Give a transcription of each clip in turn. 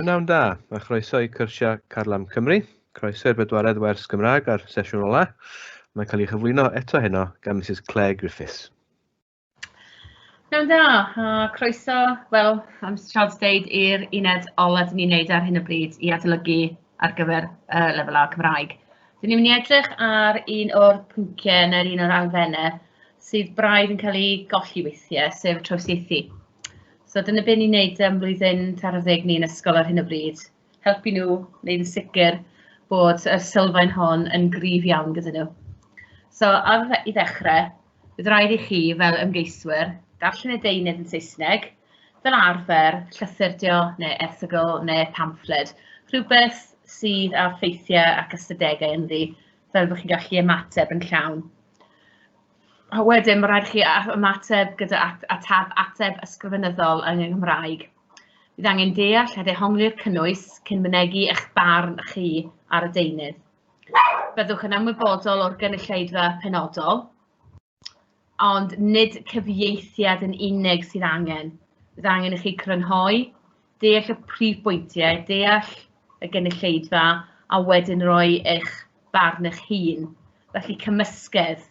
Prynawn da, a chroeso i cyrsiau Carlam Cymru, croeso i'r bedwaredd wers Cymraeg ar sesiwn ola. Mae'n cael ei chyflwyno eto heno gan Mrs Claire Griffiths. Prynawn da, a croeso, wel, am siarad deud i'r uned ola dyn ni'n neud ar hyn o bryd i adolygu ar gyfer lefel A Cymraeg. Dyn ni'n mynd i edrych ar un o'r pwynciau yn un o'r elfennau sydd braidd yn cael ei golli weithiau, sef trawsieithu. So dyna beth ni'n neud am blwyddyn 40 ni'n ysgol ar hyn o bryd. Helpu nhw wneud yn sicr bod y sylfaen hon yn gryf iawn gyda nhw. So i ddechrau, bydd rhaid i chi fel ymgeiswyr darllen y deunydd yn Saesneg, fel arfer, llythyrdio neu e-sgol neu pamffled, rhywbeth sydd â ffeithiau ac ystadegau ynddi, fel bod chi'n gallu ymateb yn llawn. A wedyn, mae rhaid chi ymateb gyda ateb ysgrifenyddol yn Gymraeg. Bydd angen deall a dehongli'r cynnwys cyn mynegi eich barn chi ar y deunydd. Byddwch yn ymwybodol o'r gynulleidfa penodol, ond nid cyfieithiad yn unig sydd angen. Bydd angen i chi crynhoi, deall y prif bwyntiau, deall y gynulleidfa, a wedyn rhoi eich barn eich hun. Felly cymysgedd.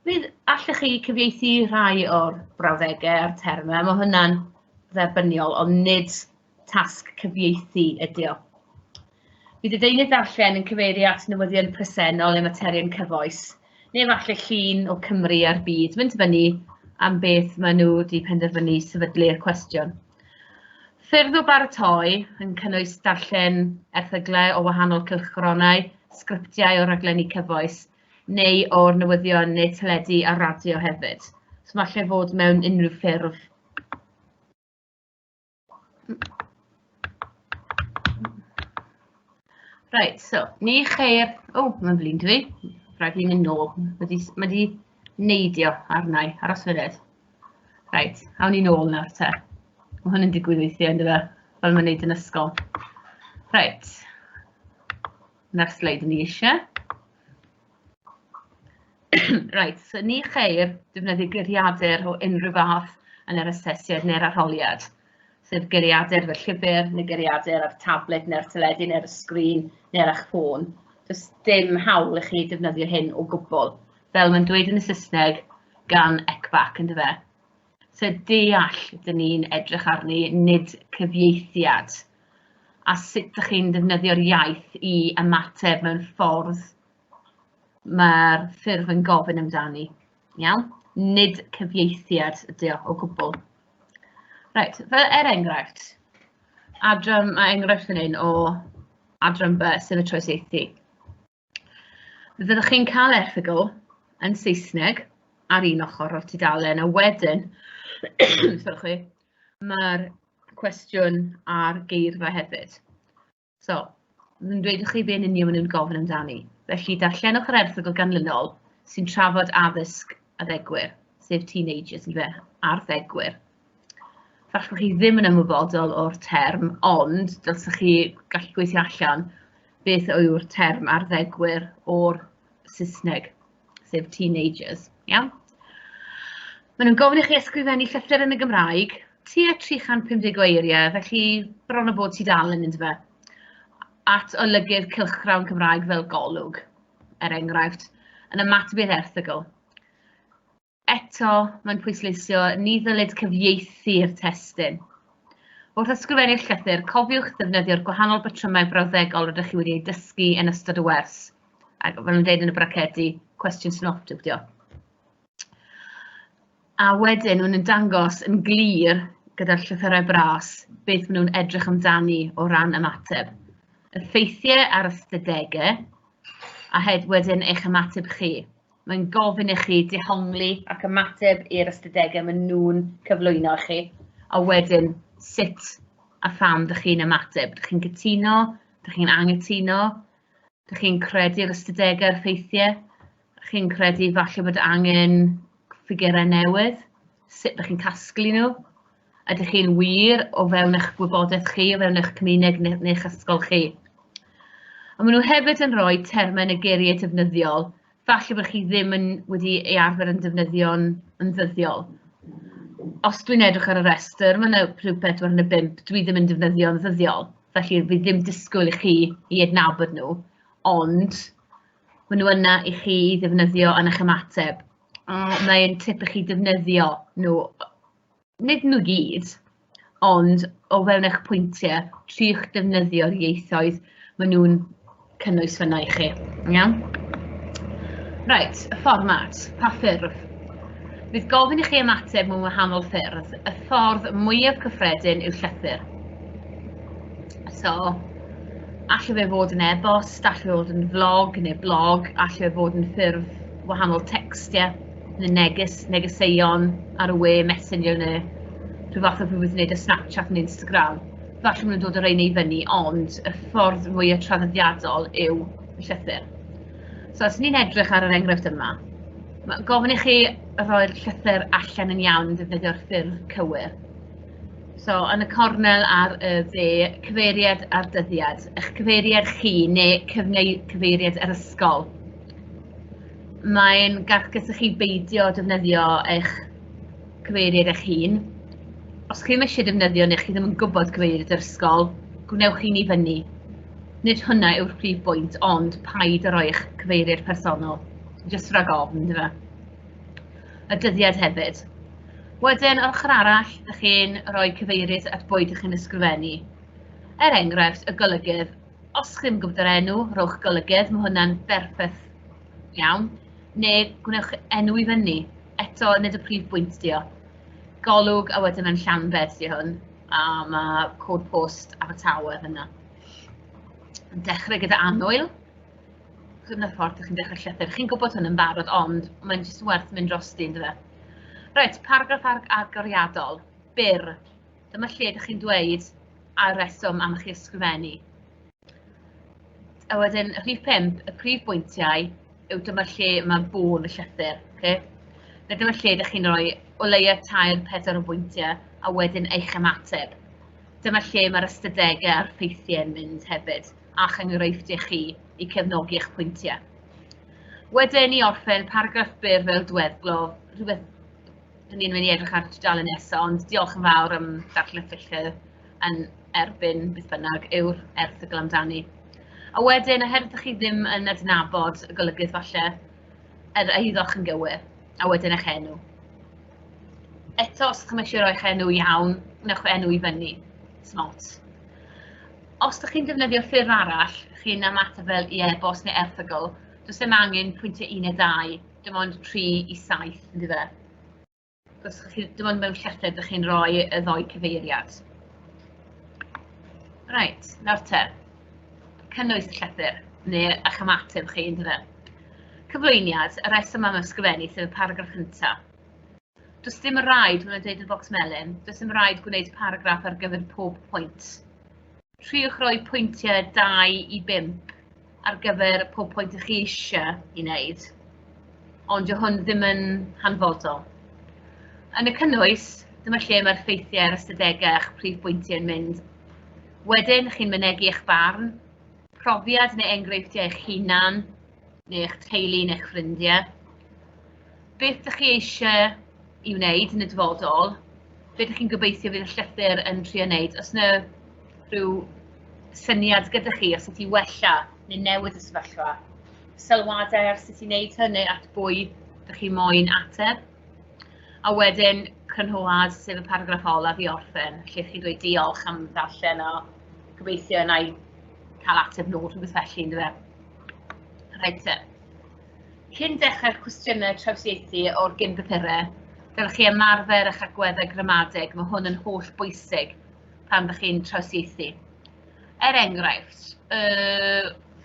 Bydd allech chi cyfieithu rhai o'r brawddegau a'r termau, mae hwnna'n dderbyniol, ond nid tasg cyfieithu ydy o. Bydd y deunydd darllen yn cyfeirio at newyddion presennol y materion cyfoes, neu falle llun o Cymru a'r byd, mynd fyny am beth maen nhw wedi penderfynu sefydlu'r cwestiwn. Ffyrdd o baratoi yn cynnwys darllen erthyglau o wahanol cylchgronau, sgriptiau o raglenni cyfoes, neu o'r newyddion neu teledu a radio hefyd. So mae lle fod mewn unrhyw ffurf. Right, so, ni cheir... O, mae'n flin dwi. Rhaid fi'n mynd nôl. Mae di neidio arnau, aros fyded. Right, awn ni nôl nawr te. Mae hwn yn digwydd weithio, ynddo fe, fel mae'n neud yn ysgol. Right. Na'r sleid ni eisiau. Right, so ni cheir defnyddio geiriadur o unrhyw fath yn yr asesiad neu'r arholiad. Sef geiriadur fel llyfr, neu geiriadur ar tablet, neu'r teledu, neu'r sgrin, neu'r eich ffôn. Does dim hawl i chi defnyddio hyn o gwbl, fel mae'n dweud yn y Saesneg gan ecbac ynddo fe. So deall dyn ni'n edrych arni, nid cyfieithiad. A sut ydych chi'n defnyddio'r iaith i ymateb mewn ffordd mae'r ffurf yn gofyn amdani. Iawn? Nid cyfieithiad ydy o gwbl. Right, fel enghraifft, mae enghraifft fan hyn o adran B sydd y trawsieithu. Fyddwch chi'n cael erthygl yn Saesneg ar un ochr o'r tudalen, a wedyn mae'r cwestiwn ar geirfa hefyd. So, yn dweud chi be'n union maen nhw'n gofyn amdani. Felly, darllenwch yr erthygl ganlynol sy'n trafod addysg a ddegwyr, sef teenagers yn fe, ar ddegwyr. Fallwch chi ddim yn ymwybodol o'r term, ond dylsech chi gallu gweithio allan beth yw'r term ar ddegwyr o'r Saesneg, sef teenagers. Iawn? Maen nhw'n gofyn i chi ysgrifennu llythyr yn y Gymraeg, tua 350 o eiriau, felly bron o bod tudalen ynddo fe, at olygydd cylchgrawn Cymraeg fel golwg, enghraifft, yn ymateb i'r erthygl. Eto, mae'n pwysleisio ni ddylid cyfieithu'r testun. Wrth ysgrifennu'r llythyr, cofiwch ddefnyddio'r gwahanol batrymau brawddegol rydych chi wedi ei dysgu yn ystod y wers. Ac fel yn dweud yn y bracedi, cwestiwn synoptic dio. A wedyn, nhw'n dangos yn glir gyda'r llythyrau bras beth maen nhw'n edrych amdani o ran ymateb. Effeithiau ar ystadegau, a wedyn eich ymateb chi. Mae'n gofyn i chi dehongli ac ymateb i'r ystadegau maen nhw'n cyflwyno i chi, a wedyn sut a pham ydych chi'n ymateb. Ydych chi'n cytuno, ydych chi'n anghytuno, ydych chi'n credu'r ystadegau'r effeithiau, ydych chi'n credu falle bod angen ffigurau newydd, sut ydych chi'n casglu nhw, ydych chi'n wir o fewn eich gwybodaeth chi, o fewn eich cymuned neu'ch ysgol chi. A maen nhw hefyd yn rhoi termau yn y geiriau defnyddiol, falle bod chi ddim wedi ei arfer yn defnyddio'n ddyddiol. Os dwi'n edrych ar y restr, mae'n rhyw 4 yn y 5, dwi ddim yn defnyddio'n ddyddiol. felly bydd ddim disgwyl I chi I adnabod nhw, ond maen nhw yna I chi I ddefnyddio yn eich ymateb. Mae'n tip I chi defnyddio nhw, nid nhw gyd, ond o fewn eich pwyntiau, triwch defnyddio'r ieithoedd maen nhw'n cynnwys fyna I chi. Iawn? Right, y fformat, pa ffurf? Bydd gofyn I chi ymateb mewn wahanol ffyrdd. Y ffordd mwyaf cyffredin yw llythyr. So, allai fe fod yn e-bost, allai fe fod yn vlog neu blog, allai fe fod yn ffurf wahanol textiau, neu negeseuon ar y we, messenger neu rhyw fath o rhywbeth yn gwneud y Snapchat neu Instagram. Falle maen nhw'n dod o'r ein I fyny, ond y ffordd mwyaf traddodiadol yw y llythyr. So, os ni'n edrych ar yr enghraifft yma, gofyn I chi roi'r llythyr allan yn iawn yn defnyddio'r ffurf cywir. So, yn y cornel ar y dde, cyfeiriad ar dyddiad, eich cyfeiriad chi neu cyfeiriad yr ysgol. Mae'n garcus I chi beidio defnyddio eich cyfeiriad eich hun. Os chi ddim eisiau defnyddio neu chi ddim yn gwybod cyfeiriad yr ysgol, gwnewch chi'n I fyny. Nid hwnna yw'r prif bwynt, ond paid a roi eich cyfeiriad personol. Just rhag ofn, dy fe. Y dyddiad hefyd. Wedyn, ar ochr arall, ydych chi'n rhoi cyfeiriad at bwyd ydych chi'n ysgrifennu. Enghraifft, y golygydd. Os chi'n gwybod yr enw, rhowch golygydd, mae hwnna'n berffaith iawn. Neu gwnewch enw I fyny. Eto, nid y prif bwynt di o. Golwg a wedyn yn Llanbed di hwn. A mae cod post Abertawe yna. Yn dechrau gyda annwyl. Dyna'r ffordd ydych chi'n dechrau llythyr. Chi'n gwybod hwn yn barod, ond mae'n jyst werth mynd drosti yn dweud. Reit, paragraff agoriadol. Byr. Dyma lle ydych chi'n dweud a reswm am eich ysgrifennu. A wedyn, rhif 5, y prif bwyntiau yw dyma lle mae bôn y llythyr. Okay? Dyma lle ydych chi'n rhoi o leia 3-4 o bwyntiau a wedyn eich ymateb. Dyma lle mae'r ystadegau a'r ffeithiau yn mynd hefyd, a'ch enghreifftiau chi I cefnogi eich pwyntiau. Wedyn I orffen paragraff byr fel diweddglo, rhywbeth dyn ni'n mynd I edrych ar tudalen nesaf, ond diolch yn fawr am darllen ffilchau yn erbyn beth bynnag yw'r erthygl amdani. A wedyn, oherwydd chi ddim yn adnabod y golygydd falle, yr eiddoch yn gywir, a wedyn eich enw. Eto, os ydych chi'n rhoi eich enw iawn, wnewch enw I fyny. Smart. Os ydych chi'n defnyddio ffurf arall, chi'n ymateb fel I e-bost neu erthygl, does ddim angen pwyntiau 1 neu 2, dim ond 3 I 7, ynddo fe. Dim ond mewn llythyr ydych chi'n rhoi y ddoi cyfeiriad. Right, nawr te. Cynnwys y llythyr, neu eich ymateb chi, ynddo fe. Cyflwyniad, y reswm am ysgrifennu sef y paragraff cyntaf. Does dim rhaid, mae'n dweud yn bocs melyn, does dim rhaid gwneud paragraff ar gyfer pob pwynt. Triwch roi pwyntiau 2 I 5 ar gyfer pob pwynt ych chi eisiau I wneud, ond yw hwn ddim yn hanfodol. Yn y cynnwys, dyma lle mae'r ffeithiau'r ystadegau eich prif bwyntiau yn mynd. Wedyn, chi'n mynegi eich barn, profiad neu enghreifftiau eich hunain, neu eich teulu neu eich ffrindiau. Beth ydych chi eisiau I wneud yn y dyfodol, beth ydych chi'n gobeithio fydd y llythyr yn trio wneud, os yna rhyw syniad gyda chi os ydy wella neu newid y sefyllfa. Sylwadau ar sut I wneud hynny at bwy ydych chi moyn ateb. A wedyn crynhoad sef y paragraff olaf I orffen, lle chi dweud diolch am ddarllen a gobeithio yna I cael ateb nôl rhywbeth felly ynddo fe. Reit te. Cyn dechrau'r cwestiynau trawsieithu o'r gyn-papurau, dylech chi ymarfer eich agweddau gramadeg, mae hwn yn holl bwysig pan ydych chi'n trawsieithu. Enghraifft,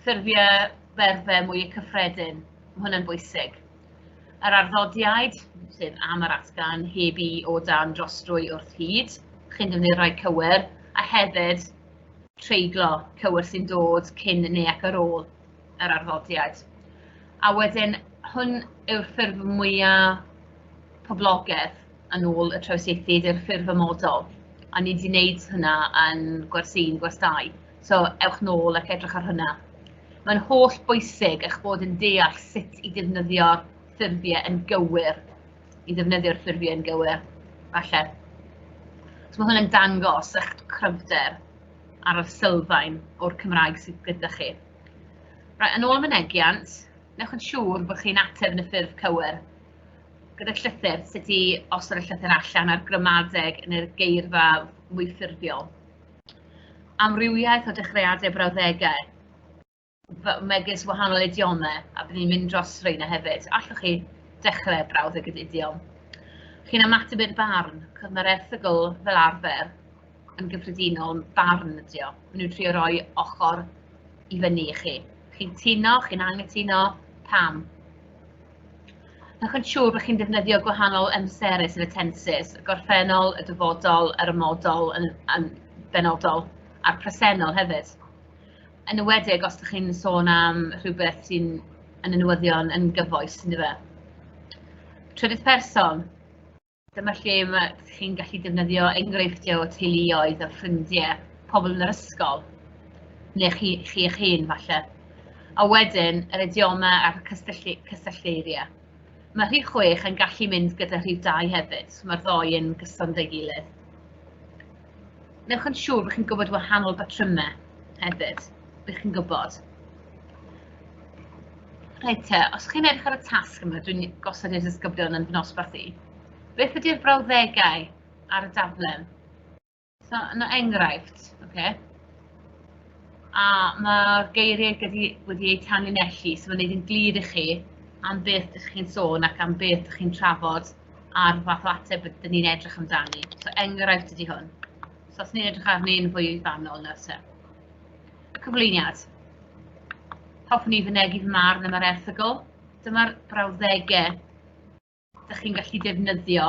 ffurfiau berfau mwy cyffredin, mae hwn yn bwysig. Yr arddodiad, sef am yr atgan, heb I o dan drostrwy wrth hyd, chi'n defnyddio rhai cywir, a hefyd treiglo cywir sy'n dod cyn neu ac ar ôl yr arddodiad. A wedyn, hwn yw'r ffurf mwyaf poblogaidd yn ôl y trawsieithu, yw'r ffurf ymodol. A ni wedi gwneud hynna yn gwers 1, gwers 2. So, ewch nôl ac edrych ar hynna. Mae'n holl bwysig eich bod yn deall sut I ddefnyddio'r ffurfiau yn gywir. I ddefnyddio'r ffurfiau yn gywir. Falle. So, mae hwn yn dangos eich cryfder ar y sylfaen o'r Cymraeg sydd gyda chi. Yn ôl y mynegiant, newch yn siŵr bod chi'n ateb yn y ffurf cywir. Gyda llythyr, sut i osod y llythyr allan ar gramadeg yn yr geirfa mwy ffurfiol. Amrywiaeth o dechreuadau brawddegau, megis wahanol idiomau, a bydd ni'n mynd dros rheina hefyd. Allwch chi dechrau brawddeg gyda idiom. Chi'n ymateb i'r barn, cos mae'r erthygl fel arfer yn gyffredinol barn ydi o. Maen nhw'n trio roi ochr i fyny i chi. Chi'n tuno, chi'n anghytuno, pam. Newch yn siŵr bod chi'n defnyddio gwahanol amserus yn y tenses, y gorffennol, y dyfodol, yr ymodol, yn benodol, a'r presennol hefyd. Yn ywedig os ydych chi'n sôn am rhywbeth sy'n yn y newyddion yn gyfoes, ynddo fe. Trydydd person, dyma lle chi'n gallu defnyddio enghreifftiau o teuluoedd a ffrindiau, pobl yn yr ysgol, neu chi eich hun falle. A wedyn, yr idiomau a'r cysyllteiriau. Mae rhif 6 yn gallu mynd gyda rhif 2 hefyd, mae'r ddoi yn gyson dy gilydd. Newch yn siŵr bod chi'n gwybod wahanol batrymau hefyd, bych chi'n gwybod. Reit te, os chi'n edrych ar y tasg yma, dwi'n gosod i'r disgyblion yn fy nosbarthu. Beth ydy'r brawddegau ar y daflen? So, yna enghraifft, okay? A mae'r geiriau wedi eu tanlinellu, so mae'n gwneud yn glir i chi am beth ydych chi'n sôn ac am beth ydych chi'n trafod a'r fath o ateb ydych ni'n edrych amdani. So, enghraifft ydy hwn. So, os ni'n edrych arni'n fwy fanol nawr te. Cyflwyniad. Hoffwn ni fynegu fy marn am yr erthygl. Dyma'r brawddegau ydych chi'n gallu defnyddio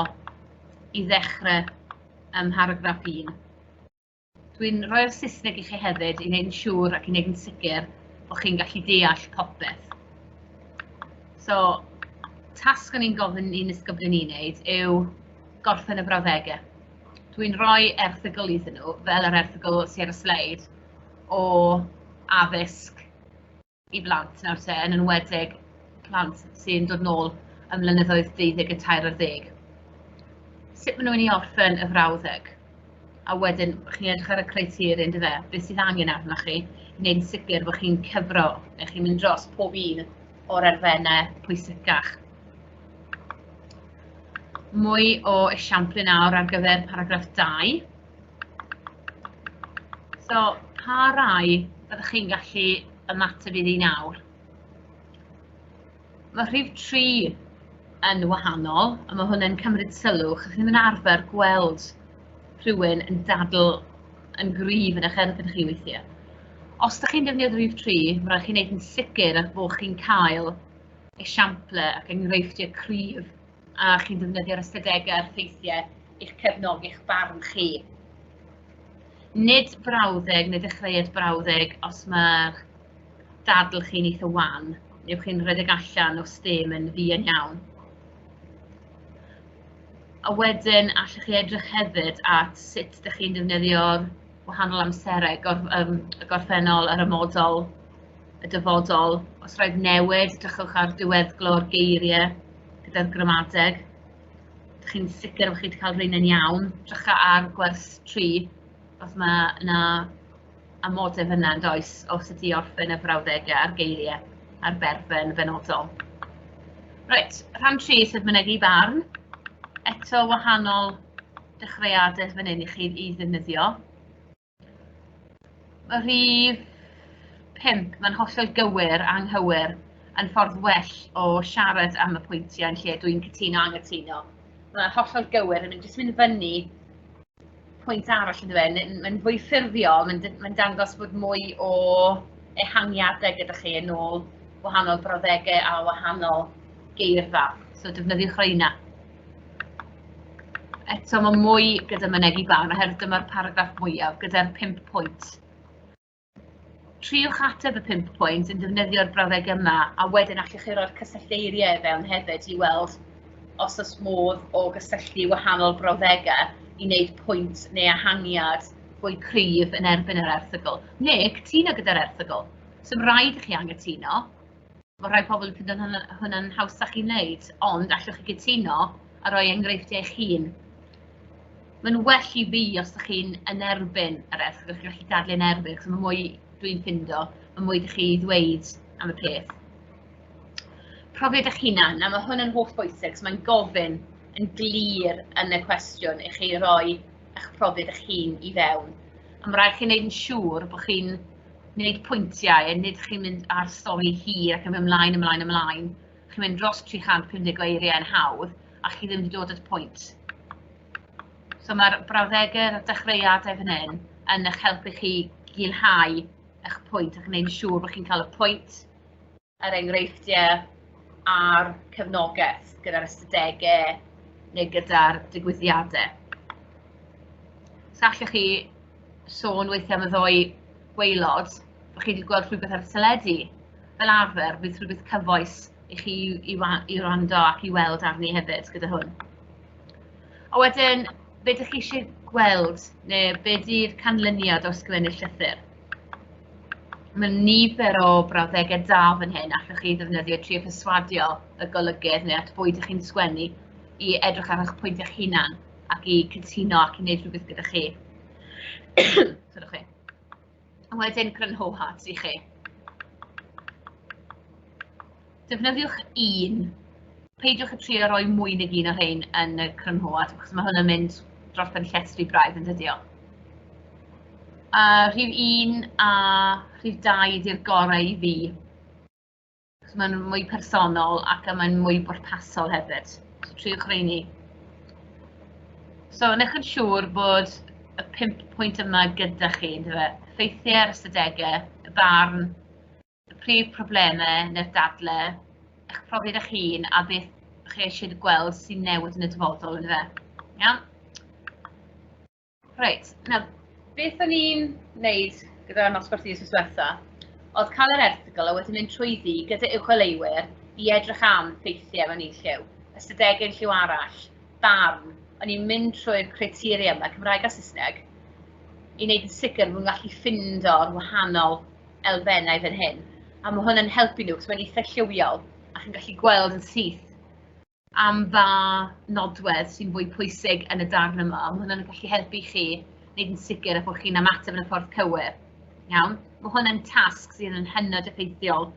i ddechrau paragraff 1. Dwi'n rhoi'r Saesneg i chi hefyd i wneud yn siŵr ac i wneud yn sicr bod chi'n gallu deall popeth. So, tasg o'n i'n gofyn i'n ysgyblion ni'n wneud yw gorffen y brawddegau. Dwi'n rhoi erthygl iddyn nhw, fel yr erthygl sy'n ar y sleid, o addysg i blant nawr te, yn enwedig plant sy'n dod nôl ym mlynyddoedd 12 a 13. Sut maen nhw'n ei orffen y frawddeg? A wedyn, chi'n edrych ar y criteria, ynddo fe, beth sydd angen arnoch chi, i wneud yn sicr bod chi'n cyfro, neu chi'n mynd dros pob un o'r elfennau pwysicach. Mwy o esiamplau nawr ar gyfer paragraff 2. So, pa rai byddwch chi'n gallu ymateb iddi nawr? Mae rhif 3 yn wahanol, a mae hwn yn cymryd sylw, chi'n ddim yn arfer gweld rhywun yn dadl yn gryf yn eich erbyn chi weithiau. Os ydych chi'n defnyddio rhif 3, mae rhaid chi'n gwneud yn sicr bod chi'n cael esiamplau ac enghreifftiau cryf a chi'n defnyddio'r ystadegau a'r ffeithiau i'ch cefnogi eich barn chi. Nid brawddeg neu dechreuad brawddeg os mae'r dadl chi'n eitha wan, neu chi'n rhedeg allan o stem yn fi yn iawn. A wedyn, allwch chi edrych hefyd at sut ydych chi'n defnyddio'r wahanol amserau, y gorffennol, yr ymodol, y dyfodol. Os rhaid newid, drychwch ar diweddglo'r geiriau gyda'r gramadeg. Ydych chi'n sicr bod chi wedi cael rhain yn iawn. Drycha ar gwers 3, os mae yna amodau fyna yn does, o sut i orffen y brawddegau a'r geiriau a'r berfen benodol. Reit, rhan 3 sydd mynegi barn. Eto wahanol dechreuadau fan hyn i chi i ddefnyddio. Mae rhif 5, mae'n hollol gywir, anghywir, yn ffordd well o siarad am y pwyntiau yn lle dwi'n cytuno anghytuno. Mae'n hollol gywir, yn jyst mynd fyny pwynt arall yn dweud, mae'n fwy ffurfiol, mae'n dangos bod mwy o ehangiadau gyda chi yn ôl wahanol brawddegau a wahanol geirfa. So defnyddiwch rheina. Eto mae mwy gyda mynegi barn, oherwydd dyma'r paragraff mwyaf gyda'r 5 pwynt. Triwch ateb y 5 pwynt yn defnyddio'r brawddeg yma, a wedyn allwch chi roi'r cysyllteiriau fewn hefyd i weld os oes modd o gysylltu wahanol brawddegau i wneud pwynt neu ehangiad fwy cryf yn erbyn yr erthygl. Neu cytuno gyda'r erthygl. So rhaid i chi anghytuno. Mae rhai pobl yn ffeindio hwnna'n hawsach i wneud, ond allwch chi gytuno a rhoi enghreifftiau eich hun. Mae'n well I fi os ydych chi'n yn erbyn yr erthygl, chi'n gallu dadlu yn erbyn, achos mae mwy dwi'n ffindo, mae mwy ydych chi ddweud am y peth. Profiad eich hunain, a mae hwn yn holl bwysig, so mae'n gofyn yn glir yn y cwestiwn i chi roi eich profiad eich hun I fewn. A mae rhaid chi'n gwneud yn siŵr bod chi'n gwneud pwyntiau, a nid chi'n mynd ar stori hir ac yn mynd ymlaen. Chi'n mynd dros 350 eiriau yn hawdd, a chi ddim wedi dod at pwynt. So mae'r brawddegau'r dechreuadau fan hyn yn eich helpu chi gilhau eich pwynt ac yn gwneud yn siŵr bod chi'n cael y pwynt, yr enghreifftiau a'r cefnogaeth gyda'r ystadegau neu gyda'r digwyddiadau. So allwch chi sôn weithiau am y ddoi gwaelod, bod chi wedi gweld rhywbeth ar y teledu. Fel arfer, bydd rhywbeth cyfoes I chi I wrando ac I weld arni hefyd gyda hwn. A wedyn, be ydych chi eisiau gweld, neu be ydy'r canlyniad o ysgrifennu llythyr? Mae nifer o brawddegau da fan hyn allwch chi ddefnyddio trio perswadio y golygydd neu at bwyd ych chi'n sgwennu I edrych ar eich pwynt eich hunan ac I cytuno ac I wneud rhywbeth gyda chi. Sydwch chi. A wedyn crynhohat I chi. Defnyddiwch un. Peidiwch y trio roi mwy nag un o'r rhain yn y crynhoat, achos mae hwn yn mynd dros ben llestri braidd yn dydio. Rhif 1 a rhif 2 ydy'r gorau I fi. Mae'n mwy personol ac mae'n mwy bwrpasol hefyd. So triwch rheini. So nech yn siŵr bod y 5 pwynt yma gyda chi, ffeithiau'r ystadegau, y barn, y prif problemau neu'r dadlau, eich profiad eich hun a beth chi eisiau gweld sy'n newid yn y dyfodol, Iawn? Reit, nawr, beth o'n i'n wneud gyda'r nosbarthu wrth diwetha, oedd cael yr erthygl a wedyn mynd trwyddi gyda uwcholeuwyr I edrych am ffeithiau mewn un lliw, ystadegau lliw arall, barn, o'n i'n mynd trwy'r criteria yma, Cymraeg a Saesneg, I wneud yn sicr mwyn gallu ffindo'r wahanol elfennau fan hyn. A mae hwn yn helpu nhw, cos mae'n eitha lliwiol, a chi'n gallu gweld yn syth am ba nodwedd sy'n fwy pwysig yn y darn yma. Mae hwn yn gallu helpu chi wneud yn sicr bod chi'n ymateb yn y ffordd cywir. Iawn? Mae hwn yn tasg sydd yn hynod effeithiol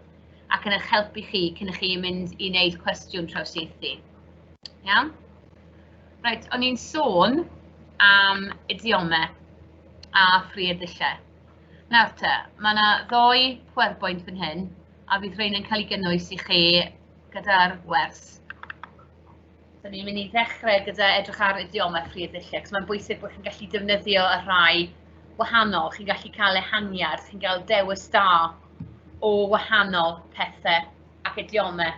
ac yn eich helpu chi cyn I chi mynd I wneud cwestiwn trawsieithu. Iawn? Reit, o'n i'n sôn am idiomau a ffriadillau. Nawr te, mae yna ddoi PowerPoint fan hyn, a fydd rhain yn cael ei gynnwys I chi gyda'r wers. So ni'n mynd I ddechrau gyda edrych ar idiomau ffriadillau, cos mae'n bwysig bod chi'n gallu defnyddio y rhai wahanol, chi'n gallu cael ehangniad, chi'n cael dewis da o wahanol pethau ac idiomau,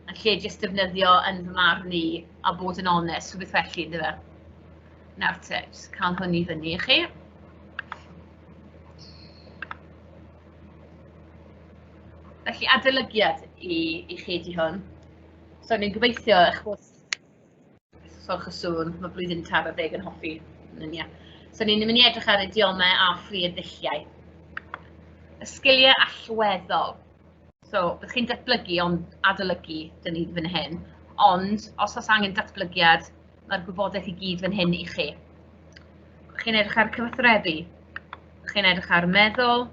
yn lle jyst defnyddio yn fy marn I a bod yn onest, rhywbeth felly, ynddo fe. Nawr te, jyst cael hwn I fyny I chi. Felly adolygiad I chi ydi hwn. So ni'n gobeithio eich bod sorch y sŵn, mae blwyddyn taro ddeg yn hoffi. So ni'n mynd I edrych ar idiomau a ffriadilliau. Y sgiliau allweddol. So bydd chi'n datblygu ond adolygu dyn ni fan hyn. Ond os oes angen datblygiad, mae'r gwybodaeth I gyd fan hyn I chi. Bydd chi'n edrych ar cyfathrebu. Bydd chi'n edrych ar meddwl.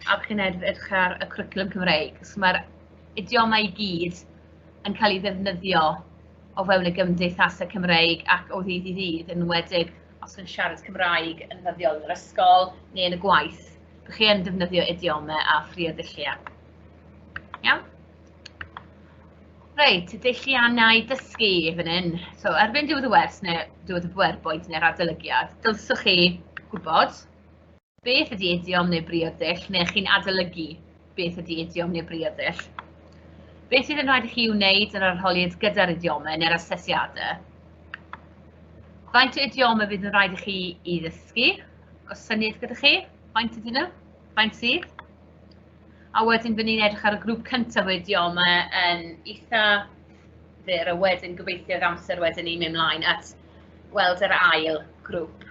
A bydd chi'n edrych ar y cwricwlwm Cymraeg. So mae'r idiomau I gyd yn cael ei ddefnyddio o fewn y gymdeithasau Cymraeg ac o ddydd I ddydd, yn enwedig os yn siarad Cymraeg yn ddyddiol yn yr ysgol neu yn y gwaith. Bydd chi yn defnyddio idiomau a ffriadilliau. Iawn? Reit, deilliannau dysgu fan hyn. So erbyn diwedd y wers neu diwedd y PowerPoint neu'r adolygiad, dylswch chi gwybod beth ydy idiom neu brioddull, neu chi'n adolygu beth ydy idiom neu brioddull. Beth sydd yn rhaid I chi wneud yn arholiad gyda'r idiomau neu'r asesiadau. Faint o idiomau bydd yn rhaid I chi I ddysgu? Os syniad gyda chi? Faint ydyn nhw? Faint sydd? A wedyn bydd ni'n edrych ar y grŵp cyntaf o idiomau yn eitha fyr, a wedyn gobeithio'r amser wedyn ni'n mynd mlaen at weld yr ail grŵp.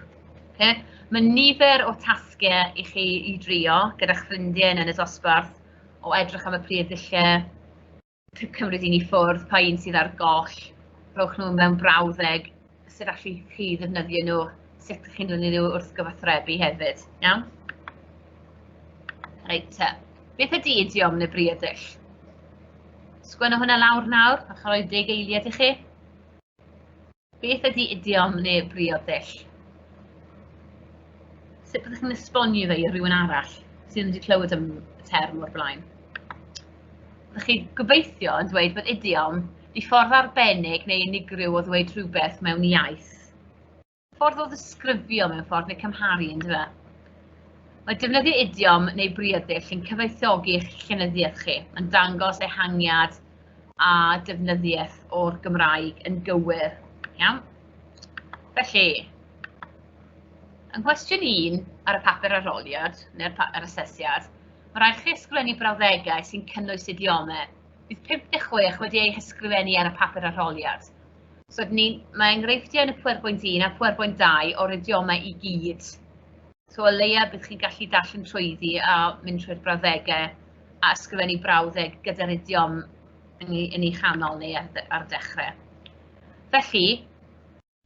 Okay? Mae nifer o tasgau I chi I drio gyda'ch ffrindiau yn y dosbarth o edrych am y priodillau, cymryd un I ffwrdd, pa un sydd ar goll, rhowch nhw mewn brawddeg, sut allwch chi ddefnyddio nhw, sut ydych chi'n ddefnyddio nhw wrth gyfathrebu hefyd. Iawn? Reit te. Beth ydy idiom neu briodyll? Sgwenna hwnna lawr nawr, a chroi 10 eiliad i chi. Beth ydy idiom neu briodyll? Sut byddwch chi'n esbonio fe i rhywun arall sydd wedi clywed y term o'r blaen? Byddwch chi gobeithio yn dweud bod idiom di ffordd arbennig neu unigryw o ddweud rhywbeth mewn iaith. Ffordd o ddisgrifio mewn ffordd neu cymharu yn dyfa. Mae defnyddio idiom neu briodyll yn cyfoethogi eich llenyddiaeth chi, yn dangos ehangiad a defnyddiaeth o'r Gymraeg yn gywir. Iawn? Felly, yn cwestiwn 1 ar y papur arholiad, neu'r asesiad, mae rhaid chi ysgrifennu brawddegau sy'n cynnwys idiomau. Bydd 56 wedi ei hysgrifennu ar y papur arholiad. So, mae enghreifftiau yn y pwyr.1 a pwyr.2 o'r idiomau i gyd. So, o leia bydd chi'n gallu darllen trwyddi a mynd trwy'r brawddegau a ysgrifennu brawddeg gyda'r idiom yn ei chanol neu ar dechrau. Felly,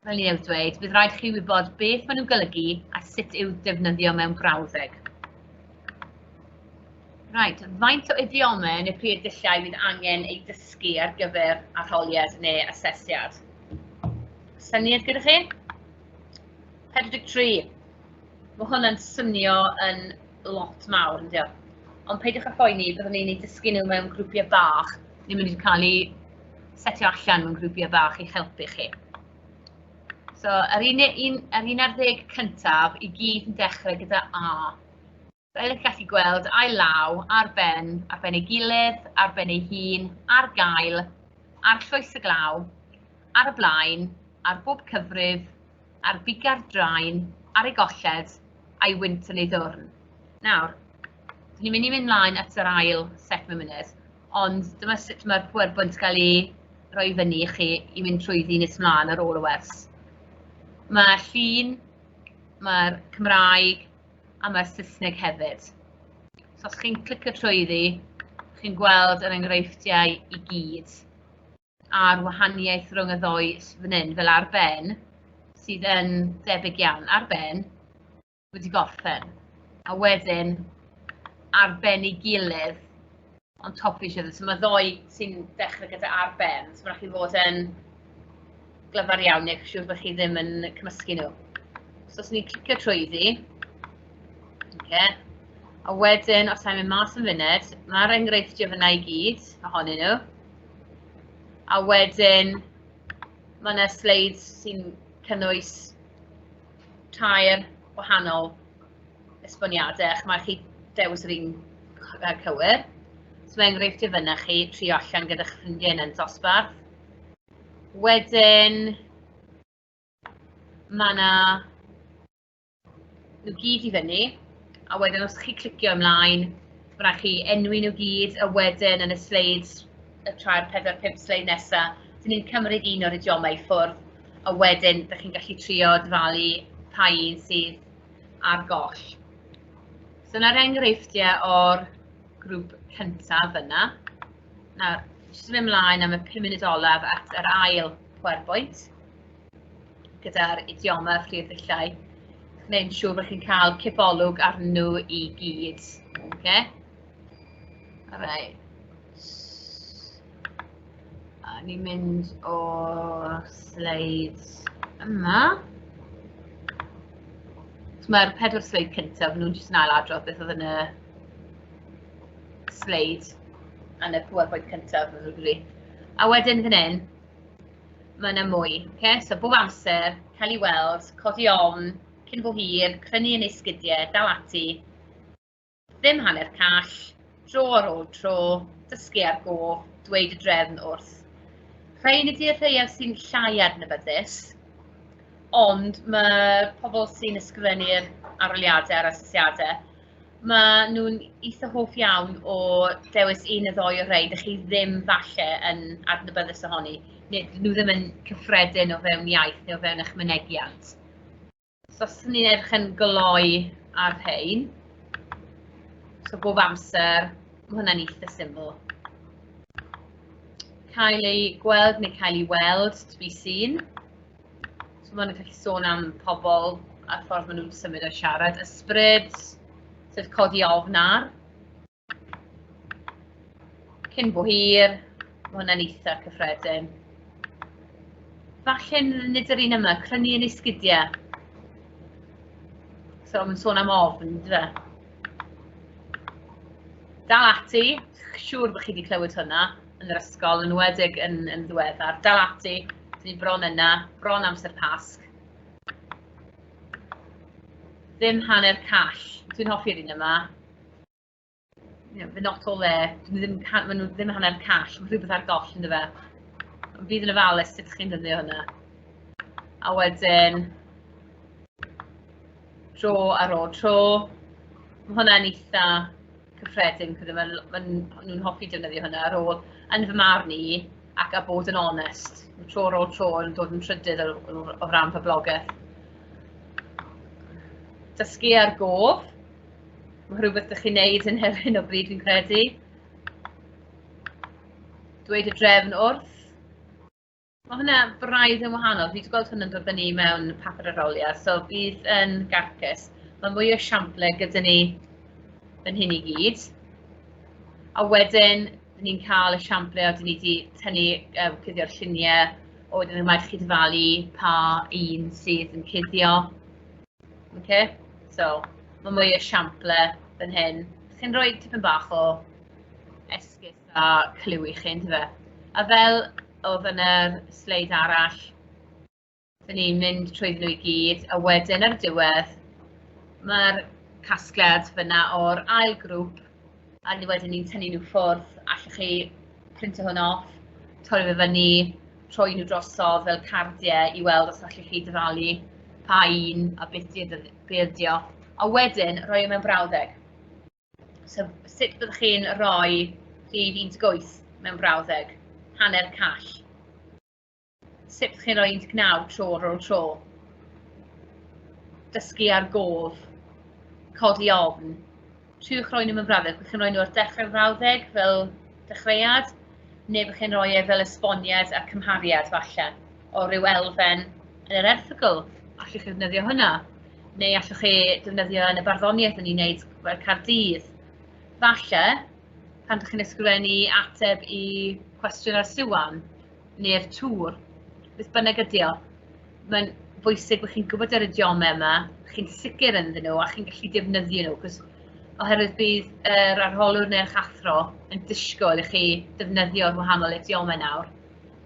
fel ni newydd dweud, bydd rhaid chi wybod beth maen nhw'n golygu a sut i'w defnyddio mewn brawddeg. Right, faint o idiomau neu priodyllau bydd angen ei dysgu ar gyfer arholiad neu asesiad? Syniad gyda chi? 43. Mae hwnna'n swnio yn lot mawr, ynddo. Ond peidiwch â phoeni, byddwn ni'n ei dysgu nhw mewn grwpiau bach. Ni'n mynd i cael ei setio allan mewn grwpiau bach i helpu chi. So, yr 11 cyntaf i gyd yn dechrau gyda A. Fel ych gallu gweld, a'i law, ar ben ei gilydd, ar ben ei hun, ar gael, ar llwys y glaw, ar y blaen, ar bob cyfrif, ar biga'r draen, ar ei golled, a'i wynt yn ei ddwrn. Nawr, dyn ni'n mynd i mynd mlaen at yr ail set mewn munud, ond dyma sut mae'r pwyrbwynt cael ei roi fyny i chi i mynd trwyddi nes mlaen ar ôl y wers. Mae'r llun, mae'r Cymraeg a mae'r Saesneg hefyd. So os chi'n clicio trwyddi, chi'n gweld yr enghreifftiau i gyd a'r wahaniaeth rhwng y ddoi fan hyn, fel ar ben, sydd yn debyg iawn ar ben, wedi gorffen. A wedyn, ar ben ei gilydd, ond top eisiau. So mae ddoi sy'n dechrau gyda ar ben, so mae'n rhaid i fod yn glyfar iawn, neu siŵr bod chi ddim yn cymysgu nhw. So os ni'n clicio trwyddi, a wedyn, os I'm yn mas yn funud, mae'r enghreifftiau fyna i gyd, ohonyn nhw. A wedyn, mae yna sleids sy'n cynnwys tair wahanol esboniadau, mae chi dewis yr un cywir. So mae enghreifftiau fyna chi trio allan gyda'ch ffrindiau yn dosbarth. Wedyn, mae yna nhw gyd i fyny, a wedyn os chi clicio ymlaen, mae rhaid chi enwi nhw gyd, a wedyn yn y sleids, y tra'r 4-5 sleid nesaf, dyn ni'n cymryd un o'r idiomau i ffwrdd, a wedyn ydych chi'n gallu trio dyfalu pa un sydd ar goll. So yna'r enghreifftiau o'r grŵp cyntaf yna. Nawr, jyst yn mynd mlaen am y 5 munud olaf at yr ail pwyrbwynt, gyda'r idiomau ffrirdillau. Gwneud siŵr bod chi'n cael cibolwg arnyn nhw i gyd. Alright. A ni'n mynd o sleids yma. Mae'r 4 sleid cyntaf, nhw'n jyst yn ailadrodd beth oedd yn y sleid yn y pwyrbwynt cyntaf. A wedyn fan hyn, mae yna mwy. So bob amser, cael ei weld, codi ofn, cyn fo hir, crynu yn ei sgidiau, dal ati, ddim hanner call, tro ar ôl tro, dysgu ar gof, dweud y drefn wrth. Rhain ydy'r rhaiaf sy'n llai adnabyddus, ond mae pobl sy'n ysgrifennu'r arholiadau a'r asesiadau, mae nhw'n eitha hoff iawn o dewis un neu ddoi o rhai, dych chi ddim falle yn adnabyddus ohoni, nhw ddim yn cyffredin o fewn iaith neu o fewn eich mynegiant. So os ni'n edrych yn gloi ar rhain, so bob amser, mae hwnna'n eitha syml. Cael ei gweld neu cael ei weld, to be seen. So mae'n gallu sôn am pobl a'r ffordd maen nhw'n symud o siarad. Ysbryd, sef codi ofnar. Cyn bo hir, mae hwnna'n eitha cyffredin. Falle nid yr un yma, crynu yn esgidiau. So mae'n sôn am ofn, dwi. Dal ati, siŵr bod chi wedi clywed hwnna yn yr ysgol, yn wedig yn ddiweddar. Dal ati, dyn ni bron yna, bron amser Pasg. Ddim hanner call, dwi'n hoffi'r un yma. Fy not o le, ddim hanner call, mae rhywbeth ar goll yn fe. Bydd yn ofalus sut chi'n dyddio hwnna. A wedyn, tro ar ôl tro. Mae hwnna'n eitha cyffredin, maen nhw'n hoffi defnyddio hwnna ar ôl, yn fy marn i, ac a bod yn onest. Tro ar ôl tro yn dod yn trydydd o ran poblogaeth. Dysgu ar gof. Mae rhywbeth ydych chi'n neud yn hyn o bryd fi'n credu. Dweud y drefn wrth. Mae hwnna braidd yn wahanol. Fi wedi gweld hwnna'n dod fyny mewn papur aroliad, so bydd yn garcus. Mae mwy o siample gyda ni yn hyn i gyd. A wedyn, ni'n cael y siample a dyn ni wedi tynnu cuddio'r lluniau, o wedyn yma chi dyfalu pa un sydd yn cuddio. Okay? So, mae mwy o siample yn hyn. Chi'n rhoi tipyn bach o esgus a clyw i chi, ynddo fe? A fel oedd yn yr sleid arall, dyn ni'n mynd trwyddyn nhw i gyd, a wedyn ar y diwedd, mae'r casgliad fyna o'r ail grŵp, a wedyn ni'n tynnu nhw ffwrdd, allwch chi printio hwn off, torri fe fyny, troi nhw drosodd fel cardiau i weld os allwch chi dyfalu pa un a beth ydio, a wedyn rhoi mewn brawddeg. So sut byddwch chi'n rhoi rhif 18 mewn brawddeg? Hanner call. Sut byddwch chi'n rhoi 19 tro ar ôl tro? Dysgu ar gof. Codi ofn. Triwch rhoi nhw mewn brawddeg. Byddwch chi'n rhoi nhw ar dechrau'r brawddeg fel dechreuad, neu byddwch chi'n rhoi e fel esboniad a cymhariad falle, o ryw elfen yn yr erthygl. Allwch chi ddefnyddio hwnna, neu allwch chi defnyddio yn y barddoniaeth yn ei wneud fel Caerdydd. Falle, pan ydych chi'n ysgrifennu ateb i cwestiwn ar Sesiwn, neu'r tŵr, beth bynnag ydi o. Mae'n bwysig bod chi'n gwybod yr idiomau yma, chi'n sicr ynddyn nhw a chi'n gallu defnyddio nhw, oherwydd bydd yr arholwr neu'r chathro yn disgwyl i chi defnyddio'r wahanol idiomau nawr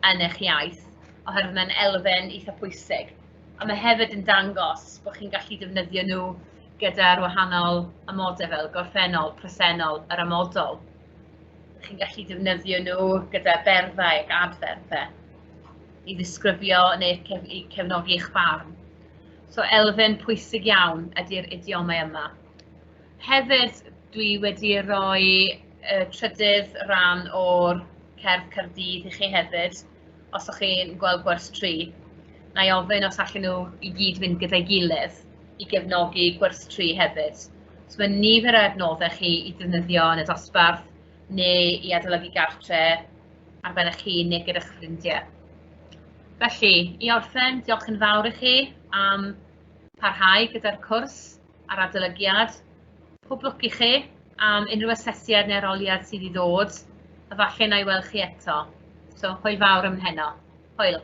yn eich iaith, oherwydd mae'n elfen eitha pwysig. A mae hefyd yn dangos bod chi'n gallu defnyddio nhw gyda'r wahanol amodau fel gorffennol, presennol, yr amodol. Chi'n gallu defnyddio nhw gyda berfau ac adferfau i ddisgrifio neu i cefnogi eich barn. So elfen pwysig iawn ydy'r idiomau yma. Hefyd, dwi wedi rhoi trydydd rhan o'r cerdd Caerdydd i chi hefyd, os ydych chi'n gweld gwers 3. Na i ofyn os allan nhw i gyd fynd gyda'i gilydd i gefnogi gwers 3 hefyd. So mae nifer o adnoddau chi i ddefnyddio yn y dosbarth neu i adolygu gartre ar ben eich hun neu gyda'ch ffrindiau. Felly, i orffen, diolch yn fawr i chi am parhau gyda'r cwrs a'r adolygiad. Pob lwc i chi am unrhyw asesiad neu aroliad sydd i ddod, a falle na i weld chi eto. So, hwyl fawr ym Mhenno. Hwyl.